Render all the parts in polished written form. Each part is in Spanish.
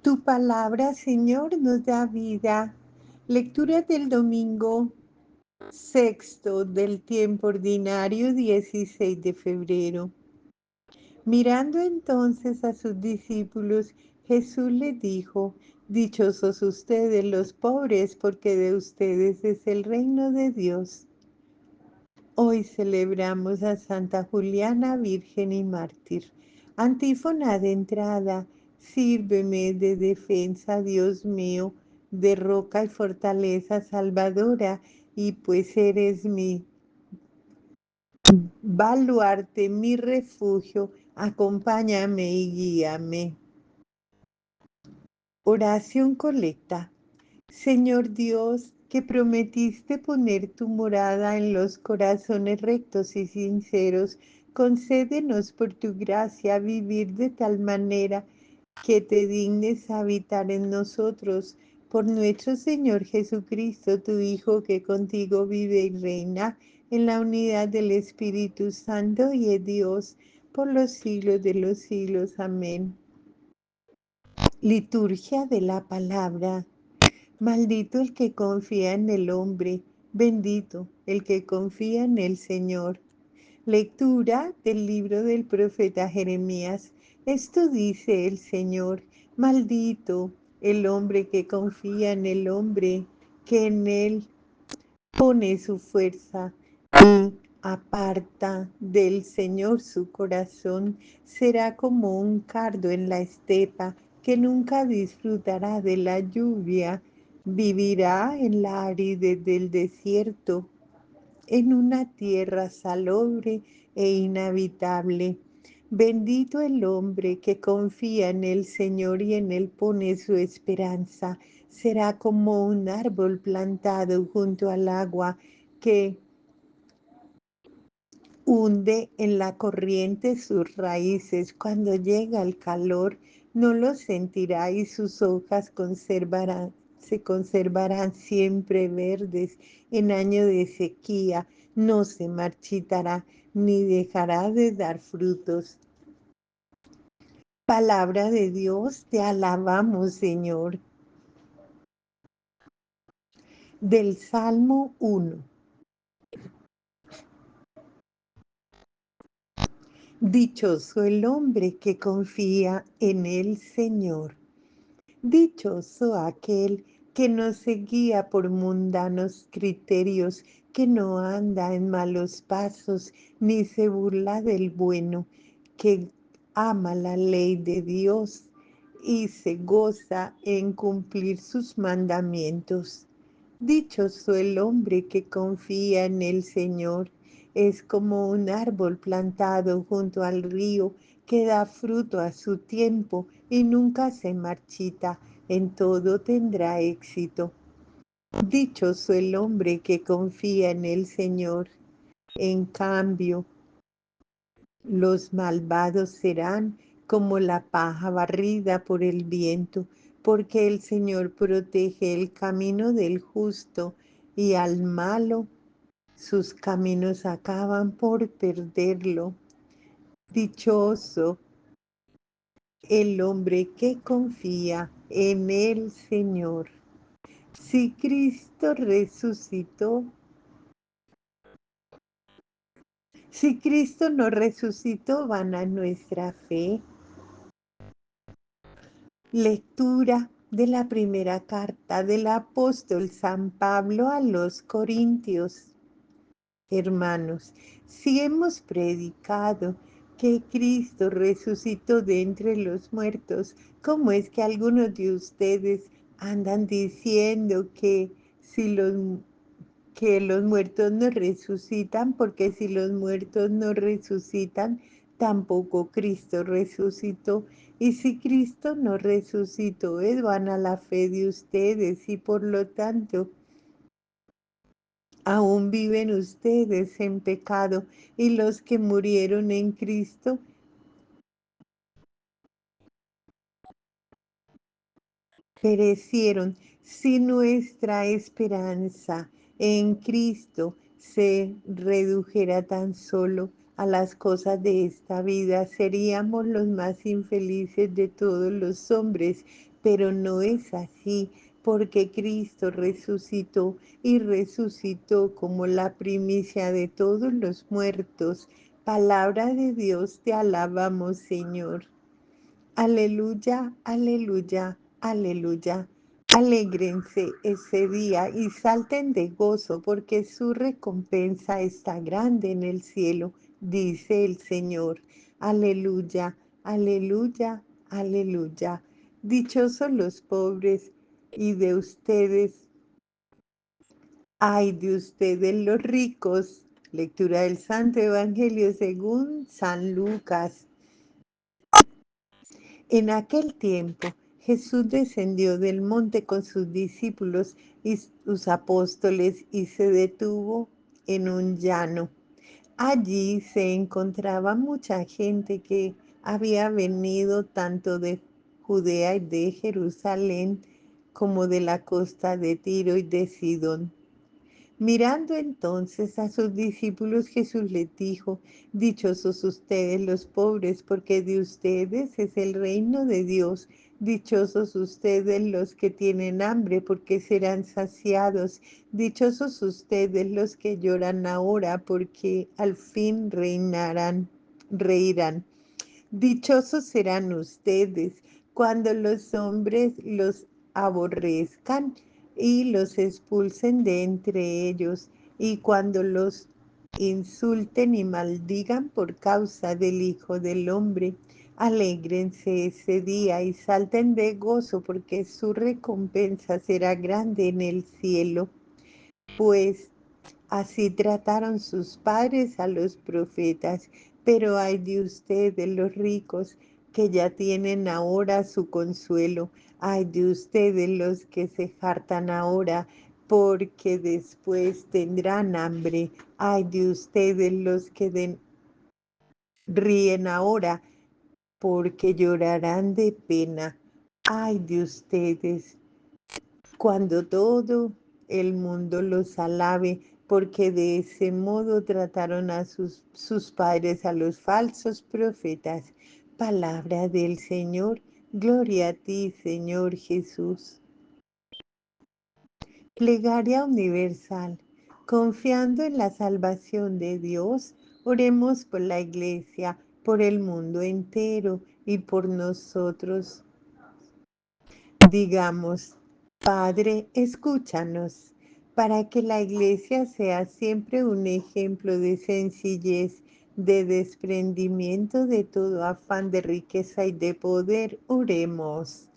Tu palabra, Señor, nos da vida. Lectura del domingo sexto del tiempo ordinario, 16 de febrero. Mirando entonces a sus discípulos, Jesús les dijo: Dichosos ustedes los pobres, porque de ustedes es el reino de Dios. Hoy celebramos a Santa Juliana, Virgen y Mártir. Antífona de entrada: sírveme de defensa, Dios mío, de roca y fortaleza salvadora, y pues eres mi baluarte, mi refugio, acompáñame y guíame. Oración colecta. Señor Dios, que prometiste poner tu morada en los corazones rectos y sinceros, concédenos por tu gracia vivir de tal manera que te dignes habitar en nosotros, por nuestro Señor Jesucristo, tu Hijo, que contigo vive y reina en la unidad del Espíritu Santo y es Dios por los siglos de los siglos. Amén. Liturgia de la palabra. Maldito el que confía en el hombre, bendito el que confía en el Señor. Lectura del libro del profeta Jeremías. Esto dice el Señor: maldito el hombre que confía en el hombre, que en él pone su fuerza y aparta del Señor su corazón. Será como un cardo en la estepa, que nunca disfrutará de la lluvia. Vivirá en la aridez del desierto, en una tierra salobre e inhabitable. Bendito el hombre que confía en el Señor y en él pone su esperanza. Será como un árbol plantado junto al agua, que hunde en la corriente sus raíces. Cuando llega el calor, no lo sentirá y sus hojas se conservarán siempre verdes. En año de sequía no se marchitará ni dejará de dar frutos. Palabra de Dios, te alabamos, Señor. Del Salmo 1. Dichoso el hombre que confía en el Señor. Dichoso aquel que no se guía por mundanos criterios, que no anda en malos pasos, ni se burla del bueno, que ama la ley de Dios y se goza en cumplir sus mandamientos. Dichoso el hombre que confía en el Señor, es como un árbol plantado junto al río, que da fruto a su tiempo y nunca se marchita, en todo tendrá éxito. Dichoso el hombre que confía en el Señor. En cambio, los malvados serán como la paja barrida por el viento, porque el Señor protege el camino del justo, y al malo sus caminos acaban por perderlo. Dichoso el hombre que confía en el Señor. Si Cristo resucitó, si Cristo no resucitó, vana nuestra fe. Lectura de la primera carta del apóstol San Pablo a los Corintios. Hermanos, si hemos predicado que Cristo resucitó de entre los muertos, ¿cómo es que algunos de ustedes andan diciendo que los muertos no resucitan? Porque si los muertos no resucitan, tampoco Cristo resucitó. Y si Cristo no resucitó, es vana la fe de ustedes, y por lo tanto aún viven ustedes en pecado. Y los que murieron en Cristo perecieron. Si nuestra esperanza en Cristo se redujera tan solo a las cosas de esta vida, seríamos los más infelices de todos los hombres. Pero no es así, porque Cristo resucitó y resucitó como la primicia de todos los muertos. Palabra de Dios, te alabamos, Señor. Aleluya, aleluya, aleluya. Alégrense ese día y salten de gozo, porque su recompensa está grande en el cielo, dice el Señor. Aleluya, aleluya, aleluya. Dichosos los pobres y de ustedes, ay de ustedes los ricos. Lectura del Santo Evangelio según San Lucas. En aquel tiempo Jesús descendió del monte con sus discípulos y sus apóstoles y se detuvo en un llano. Allí se encontraba mucha gente que había venido tanto de Judea y de Jerusalén como de la costa de Tiro y de Sidón. Mirando entonces a sus discípulos, Jesús les dijo: dichosos ustedes los pobres, porque de ustedes es el reino de Dios. Dichosos ustedes los que tienen hambre, porque serán saciados. Dichosos ustedes los que lloran ahora, porque al fin reirán. Dichosos serán ustedes cuando los hombres los aborrezcan y los expulsen de entre ellos, y cuando los insulten y maldigan por causa del Hijo del Hombre. Alégrense ese día y salten de gozo, porque su recompensa será grande en el cielo. Pues así trataron sus padres a los profetas. Pero ay de ustedes los ricos, que ya tienen ahora su consuelo. Ay de ustedes los que se hartan ahora, porque después tendrán hambre. Ay de ustedes los que ríen ahora, porque llorarán de pena. Ay de ustedes cuando todo el mundo los alabe, porque de ese modo trataron a sus padres, a los falsos profetas. Palabra del Señor, gloria a ti, Señor Jesús. Plegaria universal. Confiando en la salvación de Dios, oremos por la Iglesia, por el mundo entero y por nosotros. Digamos: Padre, escúchanos, para que la Iglesia sea siempre un ejemplo de sencillez, de desprendimiento de todo afán de riqueza y de poder. Oremos.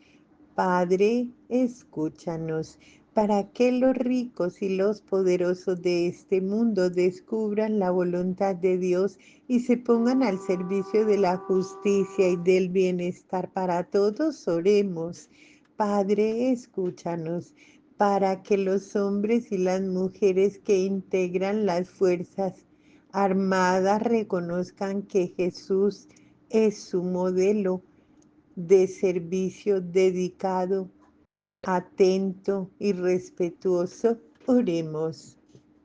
Padre, escúchanos, para que los ricos y los poderosos de este mundo descubran la voluntad de Dios y se pongan al servicio de la justicia y del bienestar para todos. Oremos. Padre, escúchanos, para que los hombres y las mujeres que integran las fuerzas armadas reconozcan que Jesús es su modelo de servicio dedicado, atento y respetuoso. Oremos.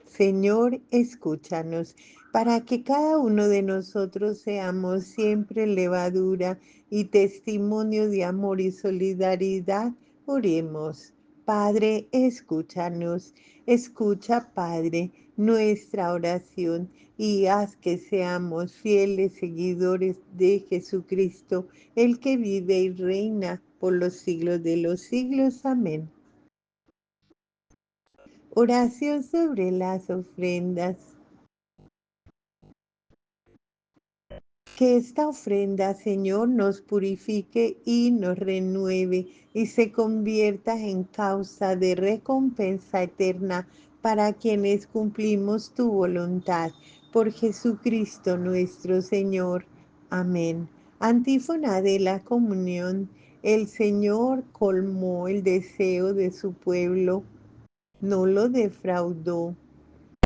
Señor, escúchanos, para que cada uno de nosotros seamos siempre levadura y testimonio de amor y solidaridad. Oremos. Padre, escúchanos. Escucha, Padre, nuestra oración y haz que seamos fieles seguidores de Jesucristo, el que vive y reina por los siglos de los siglos. Amén. Oración sobre las ofrendas. Que esta ofrenda, Señor, nos purifique y nos renueve y se convierta en causa de recompensa eterna para quienes cumplimos tu voluntad. Por Jesucristo nuestro Señor. Amén. Antífona de la comunión. El Señor colmó el deseo de su pueblo, no lo defraudó.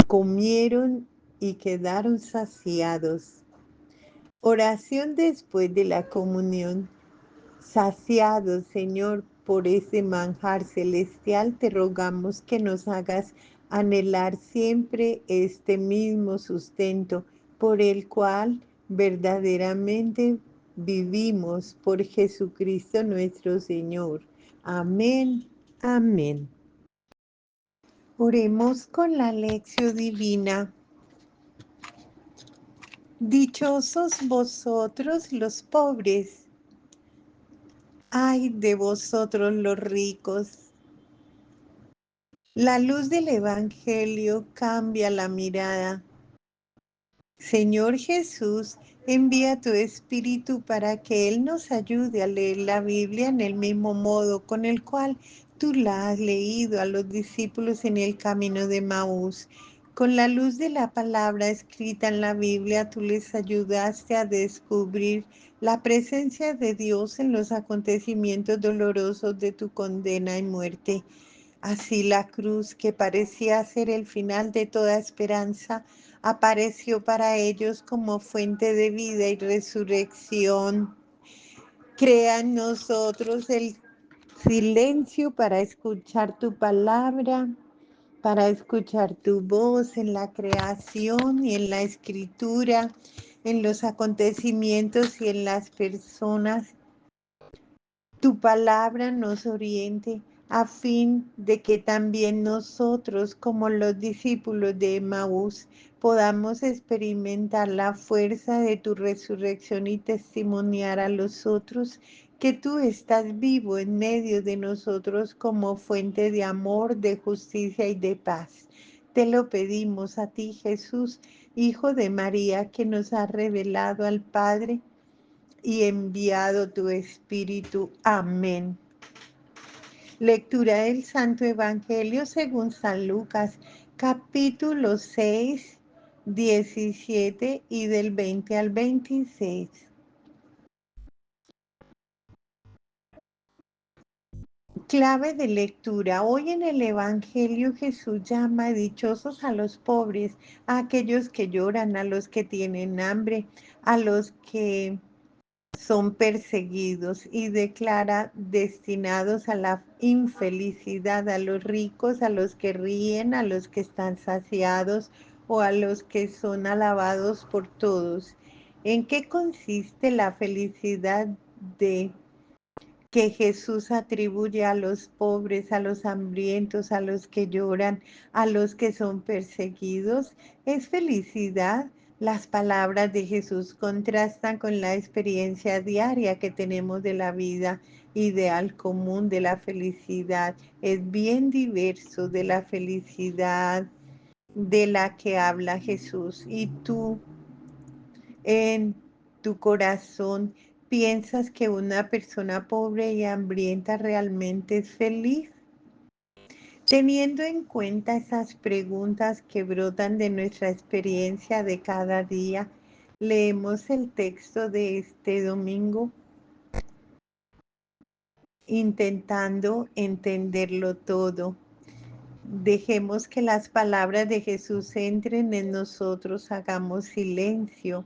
Comieron y quedaron saciados. Oración después de la comunión. Saciados, Señor, por ese manjar celestial, te rogamos que nos hagas anhelar siempre este mismo sustento por el cual verdaderamente vivimos, por Jesucristo nuestro Señor. Amén. Amén. Oremos con la lección divina. Dichosos vosotros los pobres, ay de vosotros los ricos. La luz del Evangelio cambia la mirada. Señor Jesús, envía tu Espíritu para que Él nos ayude a leer la Biblia en el mismo modo con el cual tú la has leído a los discípulos en el camino de Maús. Con la luz de la palabra escrita en la Biblia, tú les ayudaste a descubrir la presencia de Dios en los acontecimientos dolorosos de tu condena y muerte. Así la cruz, que parecía ser el final de toda esperanza, apareció para ellos como fuente de vida y resurrección. Crea en nosotros el silencio para escuchar tu palabra, para escuchar tu voz en la creación y en la escritura, en los acontecimientos y en las personas. Tu palabra nos oriente a fin de que también nosotros, como los discípulos de Emaús, podamos experimentar la fuerza de tu resurrección y testimoniar a los otros que tú estás vivo en medio de nosotros como fuente de amor, de justicia y de paz. Te lo pedimos a ti, Jesús, Hijo de María, que nos has revelado al Padre y enviado tu Espíritu. Amén. Lectura del Santo Evangelio según San Lucas, capítulo 6, 17 y del 20 al 26. Clave de lectura. Hoy en el Evangelio Jesús llama dichosos a los pobres, a aquellos que lloran, a los que tienen hambre, a los que son perseguidos, y declara destinados a la infelicidad a los ricos, a los que ríen, a los que están saciados o a los que son alabados por todos. ¿En qué consiste la felicidad de que Jesús atribuye a los pobres, a los hambrientos, a los que lloran, a los que son perseguidos? Es felicidad. Las palabras de Jesús contrastan con la experiencia diaria que tenemos de la vida ideal común de la felicidad. Es bien diverso de la felicidad de la que habla Jesús. Y tú, en tu corazón, ¿piensas que una persona pobre y hambrienta realmente es feliz? Teniendo en cuenta esas preguntas que brotan de nuestra experiencia de cada día, leemos el texto de este domingo intentando entenderlo todo. Dejemos que las palabras de Jesús entren en nosotros, hagamos silencio.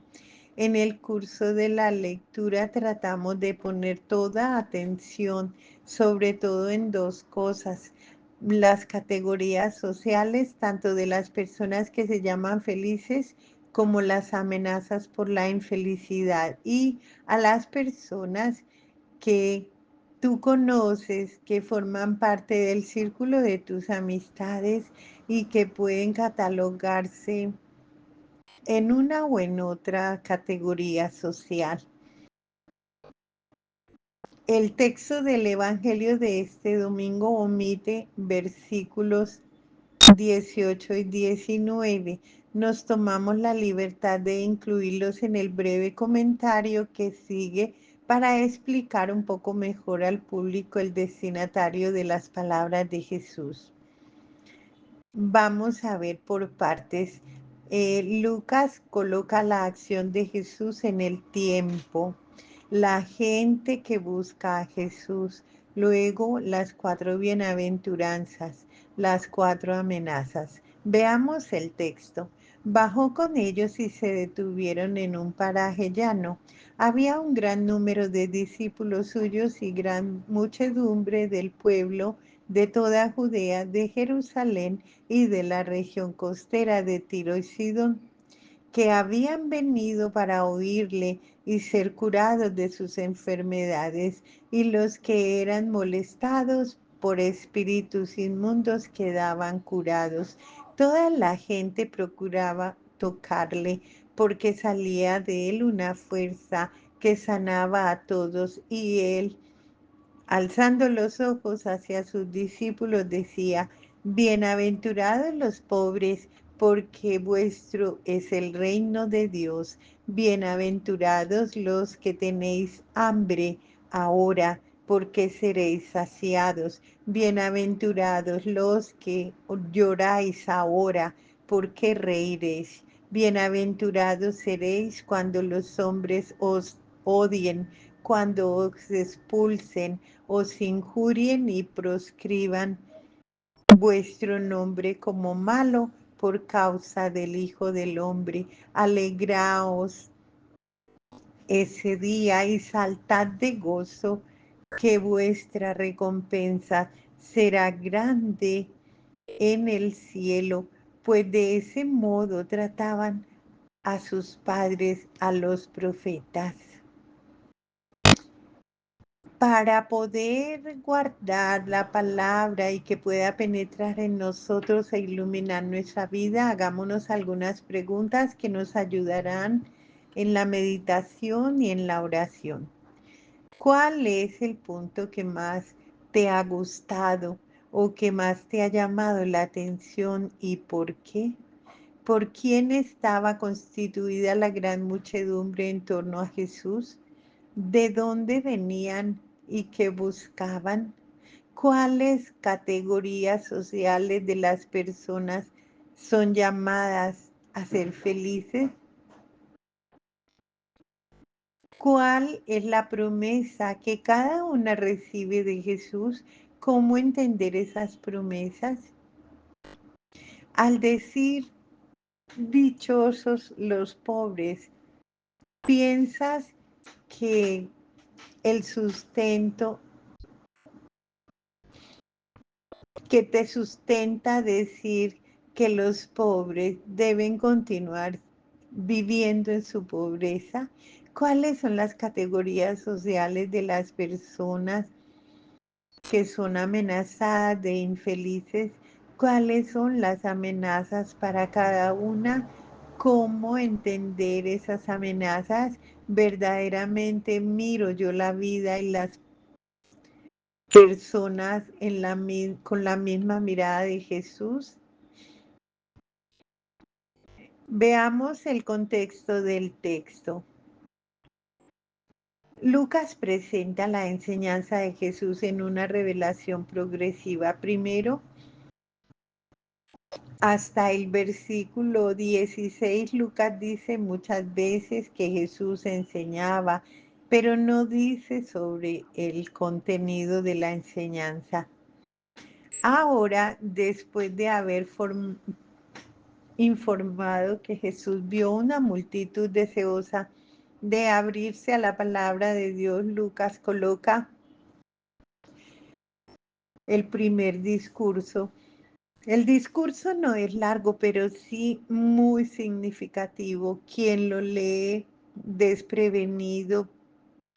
En el curso de la lectura tratamos de poner toda atención, sobre todo en dos cosas: las categorías sociales, tanto de las personas que se llaman felices como las amenazas por la infelicidad, y a las personas que tú conoces, que forman parte del círculo de tus amistades y que pueden catalogarse en una o en otra categoría social. El texto del Evangelio de este domingo omite versículos 18 y 19. Nos tomamos la libertad de incluirlos en el breve comentario que sigue para explicar un poco mejor al público el destinatario de las palabras de Jesús. Vamos a ver por partes. Lucas coloca la acción de Jesús en el tiempo, la gente que busca a Jesús, luego las 4 bienaventuranzas, las 4 amenazas. Veamos el texto. Bajó con ellos y se detuvieron en un paraje llano. Había un gran número de discípulos suyos y gran muchedumbre del pueblo de toda Judea, de Jerusalén y de la región costera de Tiro y Sidón. que habían venido para oírle y ser curados de sus enfermedades, y los que eran molestados por espíritus inmundos quedaban curados. Toda la gente procuraba tocarle, porque salía de él una fuerza que sanaba a todos, y él, alzando los ojos hacia sus discípulos, decía: Bienaventurados los pobres, porque vuestro es el reino de Dios. Bienaventurados los que tenéis hambre ahora, porque seréis saciados. Bienaventurados los que lloráis ahora, porque reiréis. Bienaventurados seréis cuando los hombres os odien, cuando os expulsen, os injurien y proscriban vuestro nombre como malo por causa del Hijo del Hombre. Alegraos ese día y saltad de gozo, que vuestra recompensa será grande en el cielo, pues de ese modo trataban a sus padres, a los profetas. Para poder guardar la palabra y que pueda penetrar en nosotros e iluminar nuestra vida, hagámonos algunas preguntas que nos ayudarán en la meditación y en la oración. ¿Cuál es el punto que más te ha gustado o que más te ha llamado la atención y por qué? ¿Por quién estaba constituida la gran muchedumbre en torno a Jesús? ¿De dónde venían y qué buscaban? ¿Cuáles categorías sociales de las personas son llamadas a ser felices? ¿Cuál es la promesa que cada una recibe de Jesús? ¿Cómo entender esas promesas? Al decir dichosos los pobres, ¿piensas que el sustento que te sustenta decir que los pobres deben continuar viviendo en su pobreza? ¿Cuáles son las categorías sociales de las personas que son amenazadas de infelices? ¿Cuáles son las amenazas para cada una? ¿Cómo entender esas amenazas? ¿Verdaderamente miro yo la vida y las personas con la misma mirada de Jesús? Veamos el contexto del texto. Lucas presenta la enseñanza de Jesús en una revelación progresiva. Primero, hasta el versículo 16, Lucas dice muchas veces que Jesús enseñaba, pero no dice sobre el contenido de la enseñanza. Ahora, después de haber informado que Jesús vio una multitud deseosa de abrirse a la palabra de Dios, Lucas coloca el primer discurso. El discurso no es largo, pero sí muy significativo. Quien lo lee desprevenido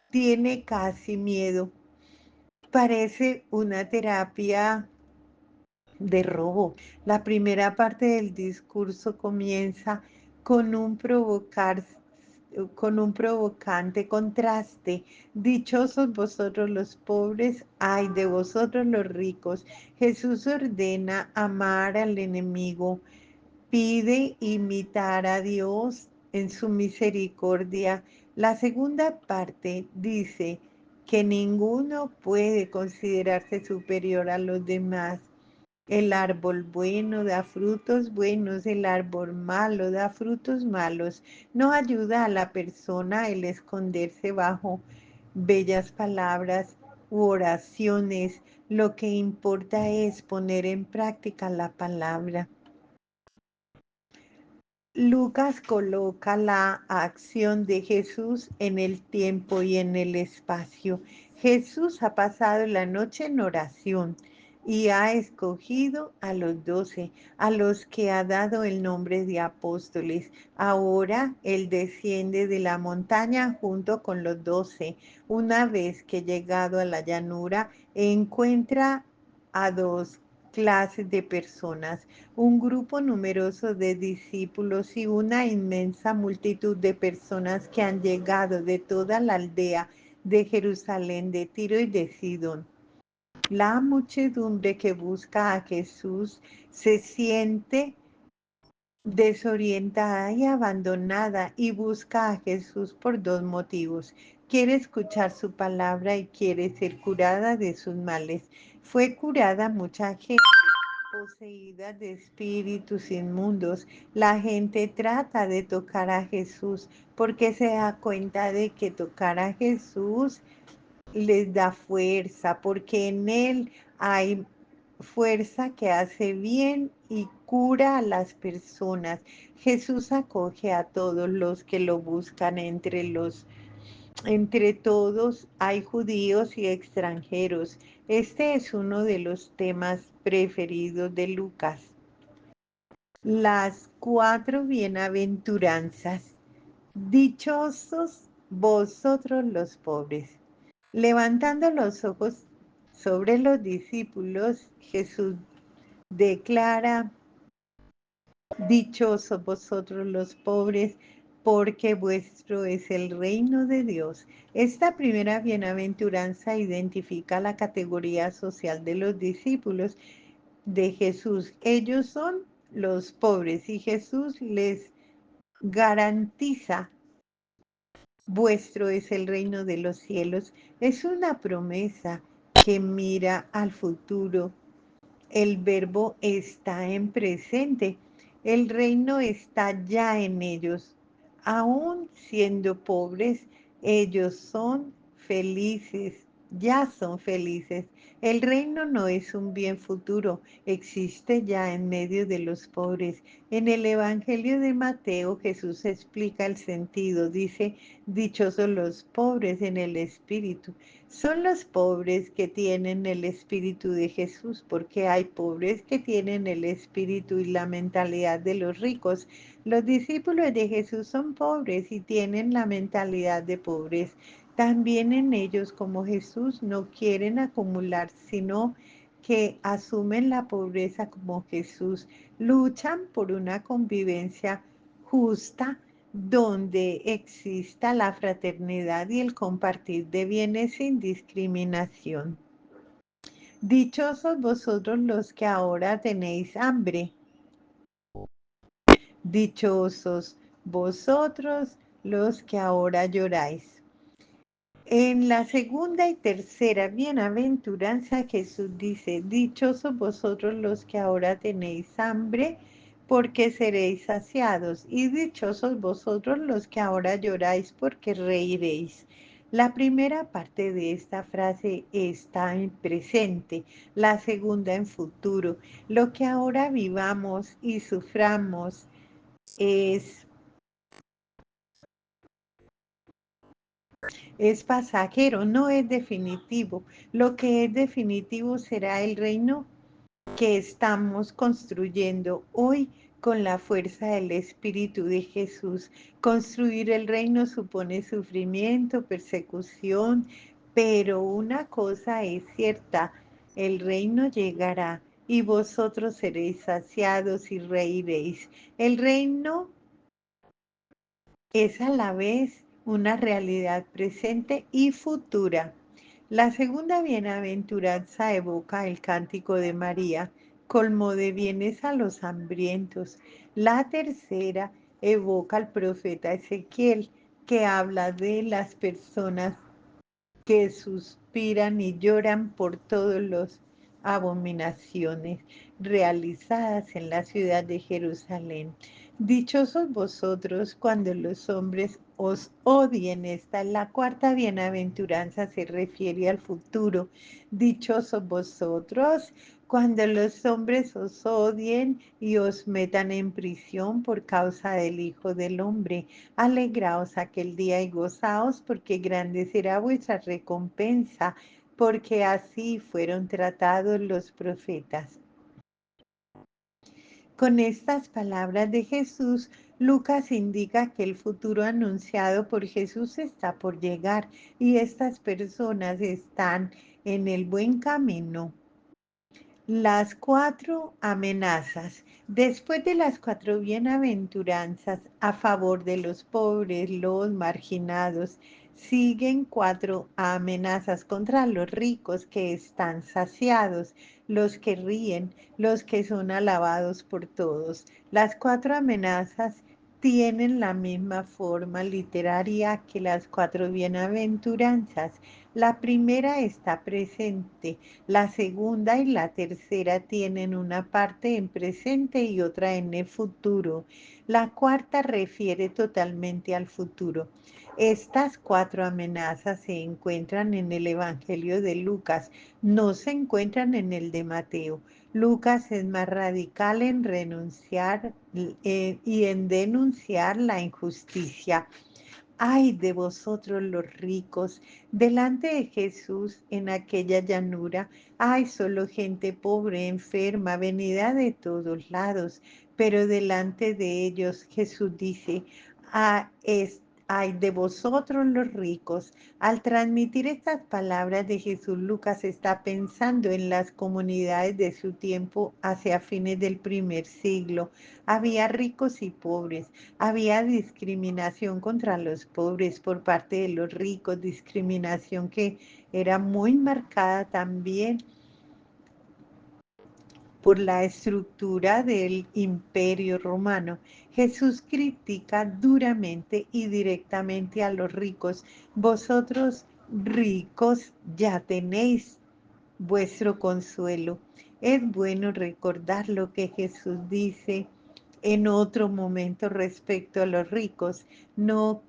tiene casi miedo. Parece una terapia de robo. La primera parte del discurso comienza con con un provocante contraste. Dichosos vosotros los pobres, ay de vosotros los ricos. Jesús ordena amar al enemigo, pide imitar a Dios en su misericordia. La segunda parte dice que ninguno puede considerarse superior a los demás. El árbol bueno da frutos buenos, el árbol malo da frutos malos. No ayuda a la persona el esconderse bajo bellas palabras u oraciones. Lo que importa es poner en práctica la palabra. Lucas coloca la acción de Jesús en el tiempo y en el espacio. Jesús ha pasado la noche en oración. y ha escogido a los 12, a los que ha dado el nombre de apóstoles. Ahora Él desciende de la montaña junto con los 12. Una vez que llegado a la llanura, encuentra a dos clases de personas, un grupo numeroso de discípulos y una inmensa multitud de personas que han llegado de toda la aldea de Jerusalén, de Tiro y de Sidón. La muchedumbre que busca a Jesús se siente desorientada y abandonada y busca a Jesús por dos motivos. Quiere escuchar su palabra y quiere ser curada de sus males. Fue curada mucha gente poseída de espíritus inmundos. La gente trata de tocar a Jesús porque se da cuenta de que tocar a Jesús les da fuerza, porque en Él hay fuerza que hace bien y cura a las personas. Jesús acoge a todos los que lo buscan entre todos hay judíos y extranjeros. Este es uno de los temas preferidos de Lucas. Las cuatro bienaventuranzas. Dichosos vosotros los pobres. Levantando los ojos sobre los discípulos, Jesús declara, dichosos vosotros los pobres, porque vuestro es el reino de Dios. Esta primera bienaventuranza identifica la categoría social de los discípulos de Jesús. Ellos son los pobres y Jesús les garantiza, vuestro es el reino de los cielos. Es una promesa que mira al futuro. El verbo está en presente. El reino está ya en ellos. Aún siendo pobres, ellos son felices, ya son felices. El reino no es un bien futuro, existe ya en medio de los pobres. En el Evangelio de Mateo, Jesús explica el sentido. Dice, dichosos los pobres en el espíritu. Son los pobres que tienen el espíritu de Jesús, porque hay pobres que tienen el espíritu y la mentalidad de los ricos. Los discípulos de Jesús son pobres y tienen la mentalidad de pobres. También en ellos, como Jesús, no quieren acumular, sino que asumen la pobreza como Jesús. Luchan por una convivencia justa donde exista la fraternidad y el compartir de bienes sin discriminación. Dichosos vosotros los que ahora tenéis hambre. Dichosos vosotros los que ahora lloráis. En la segunda y tercera bienaventuranza Jesús dice, dichosos vosotros los que ahora tenéis hambre, porque seréis saciados, y dichosos vosotros los que ahora lloráis, porque reiréis. La primera parte de esta frase está en presente, la segunda en futuro. Lo que ahora vivamos y suframos es es pasajero, no es definitivo. Lo que es definitivo será el reino que estamos construyendo hoy con la fuerza del Espíritu de Jesús. Construir el reino supone sufrimiento, persecución, pero una cosa es cierta, el reino llegará y vosotros seréis saciados y reiréis. El reino es a la vez una realidad presente y futura. La segunda bienaventuranza evoca el cántico de María, colmo de bienes a los hambrientos. La tercera evoca al profeta Ezequiel, que habla de las personas que suspiran y lloran por todas las abominaciones realizadas en la ciudad de Jerusalén. Dichosos vosotros cuando los hombres os odien. Esta es la cuarta bienaventuranza, se refiere al futuro. Dichosos vosotros cuando los hombres os odien y os metan en prisión por causa del Hijo del Hombre. Alegraos aquel día y gozaos, porque grande será vuestra recompensa, porque así fueron tratados los profetas. Con estas palabras de Jesús, Lucas indica que el futuro anunciado por Jesús está por llegar y estas personas están en el buen camino. Las cuatro amenazas. Después de las cuatro bienaventuranzas a favor de los pobres, los marginados, siguen cuatro amenazas contra los ricos que están saciados, los que ríen, los que son alabados por todos. Las cuatro amenazas tienen la misma forma literaria que las cuatro bienaventuranzas. La primera está presente, la segunda y la tercera tienen una parte en presente y otra en el futuro. La cuarta refiere totalmente al futuro. Estas cuatro amenazas se encuentran en el Evangelio de Lucas, no se encuentran en el de Mateo. Lucas es más radical en renunciar y en denunciar la injusticia. Ay de vosotros los ricos, delante de Jesús en aquella llanura, hay solo gente pobre, enferma, venida de todos lados, pero delante de ellos Jesús dice, ay de vosotros los ricos. Al transmitir estas palabras de Jesús, Lucas está pensando en las comunidades de su tiempo hacia fines del primer siglo. Había ricos y pobres. Había discriminación contra los pobres por parte de los ricos, discriminación que era muy marcada también por la estructura del imperio romano. Jesús critica duramente y directamente a los ricos. Vosotros ricos ya tenéis vuestro consuelo. Es bueno recordar lo que Jesús dice en otro momento respecto a los ricos. No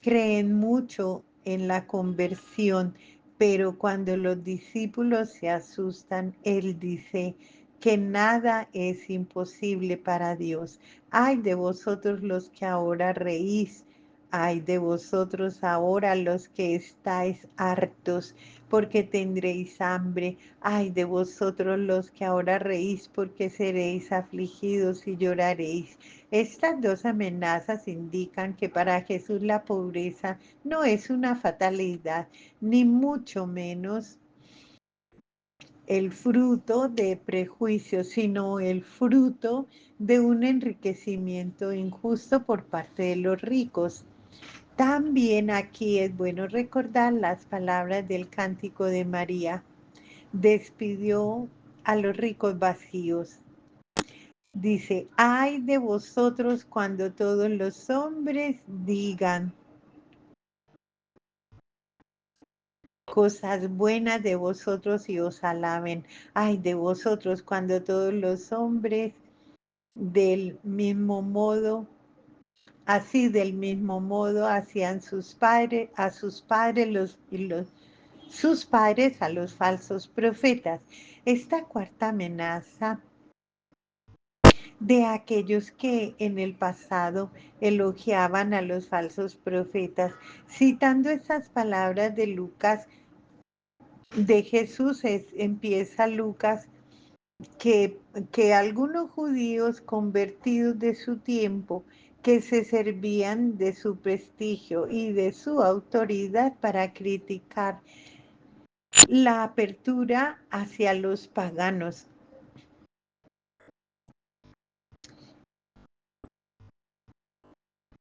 creen mucho en la conversión, pero cuando los discípulos se asustan, Él dice que nada es imposible para Dios. Ay de vosotros los que ahora reís, ay de vosotros ahora los que estáis hartos, porque tendréis hambre. Ay de vosotros los que ahora reís, porque seréis afligidos y lloraréis. Estas dos amenazas indican que para Jesús la pobreza no es una fatalidad, ni mucho menos el fruto de prejuicios, sino el fruto de un enriquecimiento injusto por parte de los ricos. También aquí es bueno recordar las palabras del cántico de María. Despidió a los ricos vacíos. Dice, ay de vosotros cuando todos los hombres digan cosas buenas de vosotros y os alaben. Ay de vosotros cuando todos los hombres del mismo modo, así del mismo modo hacían sus padres, a sus padres sus padres a los falsos profetas. Esta cuarta amenaza de aquellos que en el pasado elogiaban a los falsos profetas. Citando esas palabras de Lucas, de Jesús, empieza Lucas, que, que algunos judíos convertidos de su tiempo, que se servían de su prestigio y de su autoridad para criticar la apertura hacia los paganos.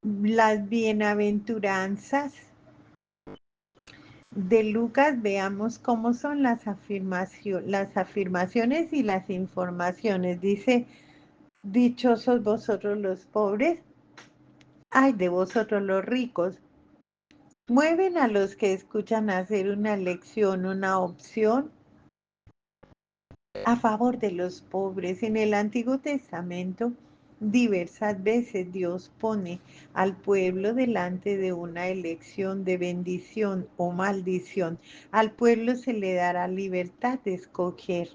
Las bienaventuranzas de Lucas, veamos cómo son las afirmaciones y las informaciones. Dice, dichosos vosotros los pobres, ay de vosotros los ricos. Mueven a los que escuchan hacer una elección, una opción a favor de los pobres. En el Antiguo Testamento, diversas veces Dios pone al pueblo delante de una elección de bendición o maldición. Al pueblo se le dará libertad de escoger.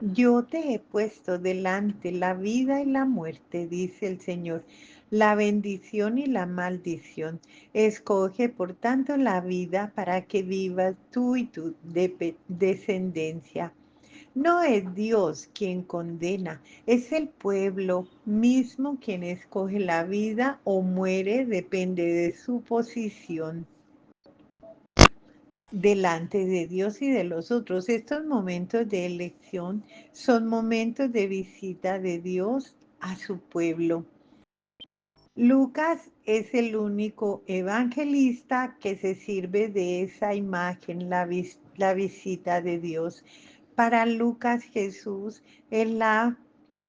Yo te he puesto delante la vida y la muerte, dice el Señor. la bendición y la maldición. Escoge, por tanto, la vida para que vivas tú y tu descendencia. No es Dios quien condena, es el pueblo mismo quien escoge la vida o muere, depende de su posición delante de Dios y de los otros. Estos momentos de elección son momentos de visita de Dios a su pueblo. Lucas es el único evangelista que se sirve de esa imagen, la visita de Dios. Para Lucas, Jesús es la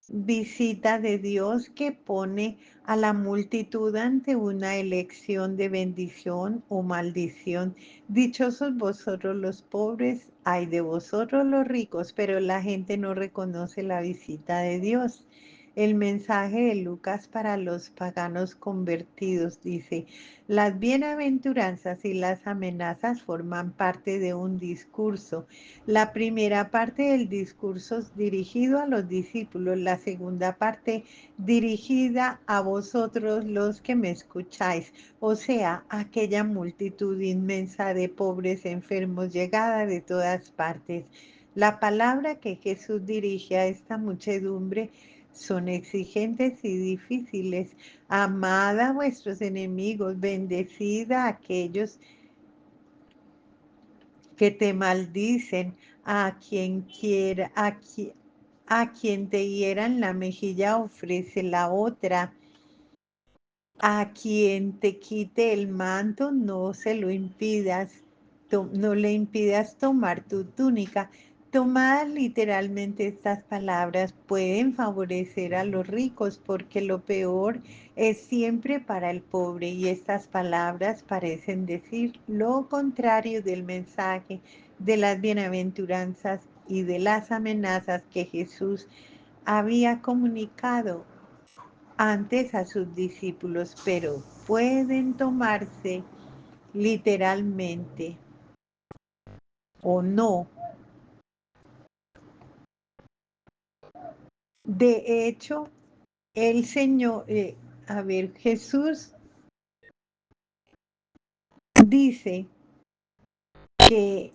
visita de Dios que pone a la multitud ante una elección de bendición o maldición. Dichosos vosotros los pobres, ay de vosotros los ricos, pero la gente no reconoce la visita de Dios. El mensaje de Lucas para los paganos convertidos dice: las bienaventuranzas y las amenazas forman parte de un discurso. La primera parte del discurso es dirigido a los discípulos, la segunda parte dirigida a vosotros los que me escucháis, o sea, aquella multitud inmensa de pobres enfermos llegada de todas partes. La palabra que Jesús dirige a esta muchedumbre son exigentes y difíciles. Amad a vuestros enemigos, bendecid a aquellos que te maldicen, a quien quiera, a quien te hieran la mejilla, ofrece la otra. A quien te quite el manto, no se lo impidas, no le impidas tomar tu túnica. Tomadas literalmente, estas palabras pueden favorecer a los ricos porque lo peor es siempre para el pobre, y estas palabras parecen decir lo contrario del mensaje de las bienaventuranzas y de las amenazas que Jesús había comunicado antes a sus discípulos, pero pueden tomarse literalmente o no. De hecho, el Señor, Jesús dice que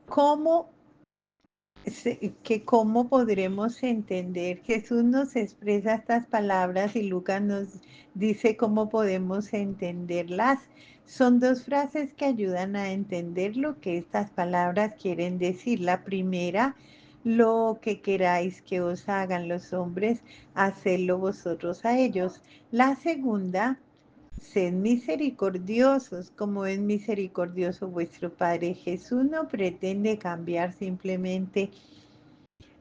cómo, que cómo podremos entender. Jesús nos expresa estas palabras y Lucas nos dice cómo podemos entenderlas. Son dos frases que ayudan a entender lo que estas palabras quieren decir. La primera: lo que queráis que os hagan los hombres, hacedlo vosotros a ellos. La segunda: sed misericordiosos, como es misericordioso vuestro Padre. Jesús no pretende cambiar simplemente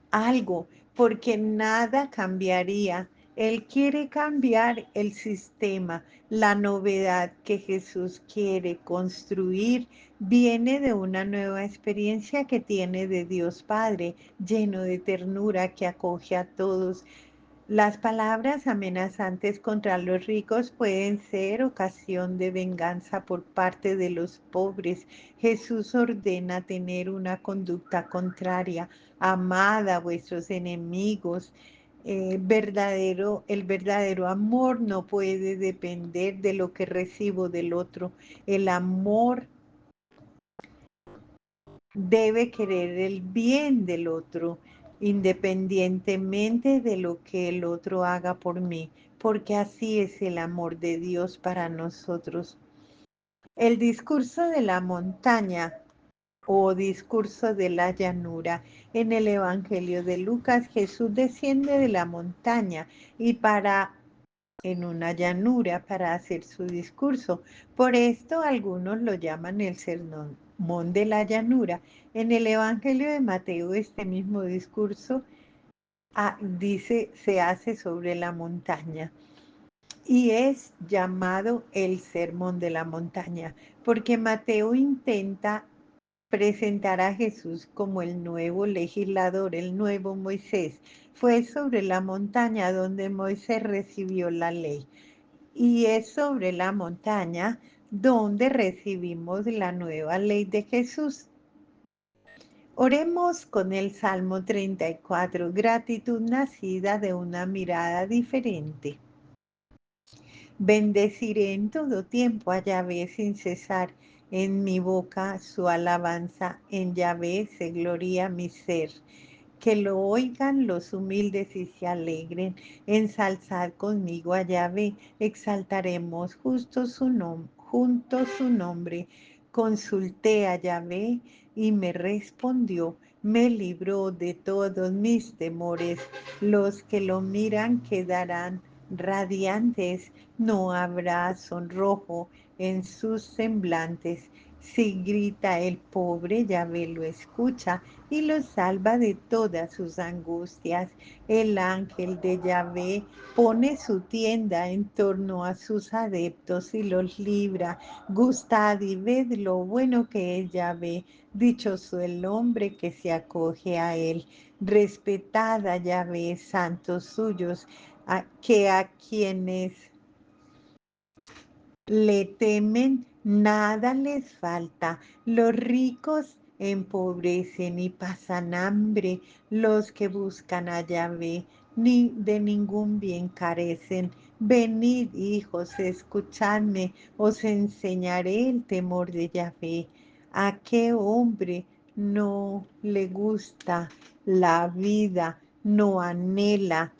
algo, porque nada cambiaría. Él quiere cambiar el sistema. La novedad que Jesús quiere construir viene de una nueva experiencia que tiene de Dios Padre, lleno de ternura, que acoge a todos. Las palabras amenazantes contra los ricos pueden ser ocasión de venganza por parte de los pobres. Jesús ordena tener una conducta contraria: amad a vuestros enemigos. El verdadero amor no puede depender de lo que recibo del otro. El amor debe querer el bien del otro, independientemente de lo que el otro haga por mí, porque así es el amor de Dios para nosotros. El discurso de la montaña o discurso de la llanura. En el Evangelio de Lucas, Jesús desciende de la montaña y para en una llanura para hacer su discurso. Por esto algunos lo llaman el sermón de la llanura. En el Evangelio de Mateo, este mismo discurso dice se hace sobre la montaña y es llamado el sermón de la montaña, porque Mateo intenta presentar a Jesús como el nuevo legislador, el nuevo Moisés. Fue sobre la montaña donde Moisés recibió la ley, y es sobre la montaña donde recibimos la nueva ley de Jesús. Oremos con el Salmo 34, gratitud nacida de una mirada diferente. Bendeciré en todo tiempo a Yahvé sin cesar. En mi boca su alabanza, en Yahvé se gloria mi ser. Que lo oigan los humildes y se alegren. Ensalzad conmigo a Yahvé, exaltaremos justo junto su nombre. Consulté a Yahvé y me respondió, me libró de todos mis temores. Los que lo miran quedarán radiantes, no habrá sonrojo en sus semblantes. Si grita el pobre, Yahvé lo escucha y lo salva de todas sus angustias. El ángel de Yahvé pone su tienda en torno a sus adeptos y los libra. Gustad y ved lo bueno que es Yahvé. Dichoso el hombre que se acoge a él. Respetad a Yahvé, santos suyos, que a quienes le temen, nada les falta. Los ricos empobrecen y pasan hambre. Los que buscan a Yahvé, ni de ningún bien carecen. Venid, hijos, escuchadme, os enseñaré el temor de Yahvé. ¿A qué hombre no le gusta la vida, no anhela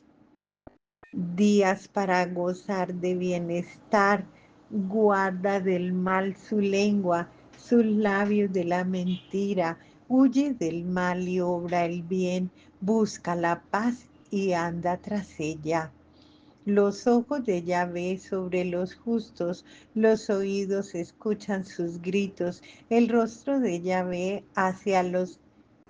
días para gozar de bienestar? Guarda del mal su lengua, sus labios de la mentira? Huye del mal y obra el bien, busca la paz y anda tras ella. Los ojos de Yahvé sobre los justos, los oídos escuchan sus gritos, el rostro de Yahvé hacia los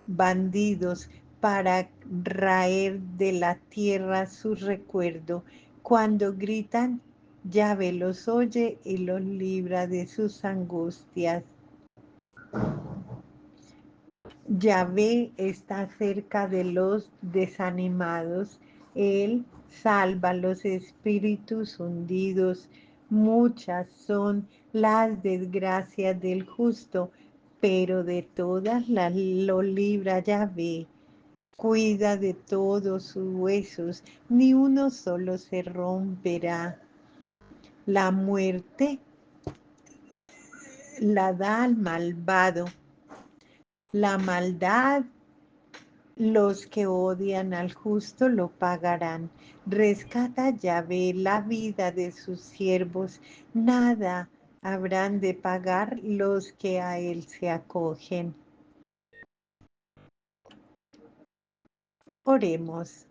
bandidos, para raer de la tierra su recuerdo. Cuando gritan, Yahvé los oye y los libra de sus angustias. Yahvé está cerca de los desanimados. Él salva los espíritus hundidos. Muchas son las desgracias del justo, pero de todas las lo libra Yahvé. Cuida de todos sus huesos, ni uno solo se romperá. La muerte la da al malvado. La maldad, los que odian al justo lo pagarán. Rescata Yahvé la vida de sus siervos. Nada habrán de pagar los que a él se acogen. Oremos.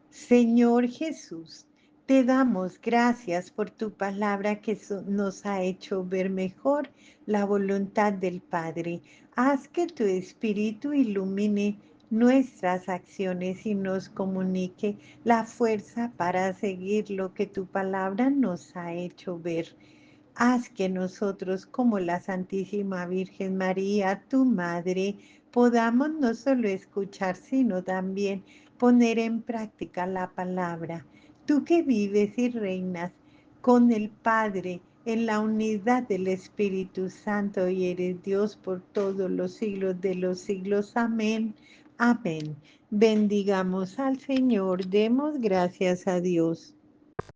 Señor Jesús, te damos gracias por tu palabra que nos ha hecho ver mejor la voluntad del Padre. Haz que tu Espíritu ilumine nuestras acciones y nos comunique la fuerza para seguir lo que tu palabra nos ha hecho ver. Haz que nosotros, como la Santísima Virgen María, tu Madre, podamos no solo escuchar, sino también poner en práctica la palabra. Tú que vives y reinas con el Padre en la unidad del Espíritu Santo y eres Dios por todos los siglos de los siglos. Amén. Amén. Bendigamos al Señor, demos gracias a Dios.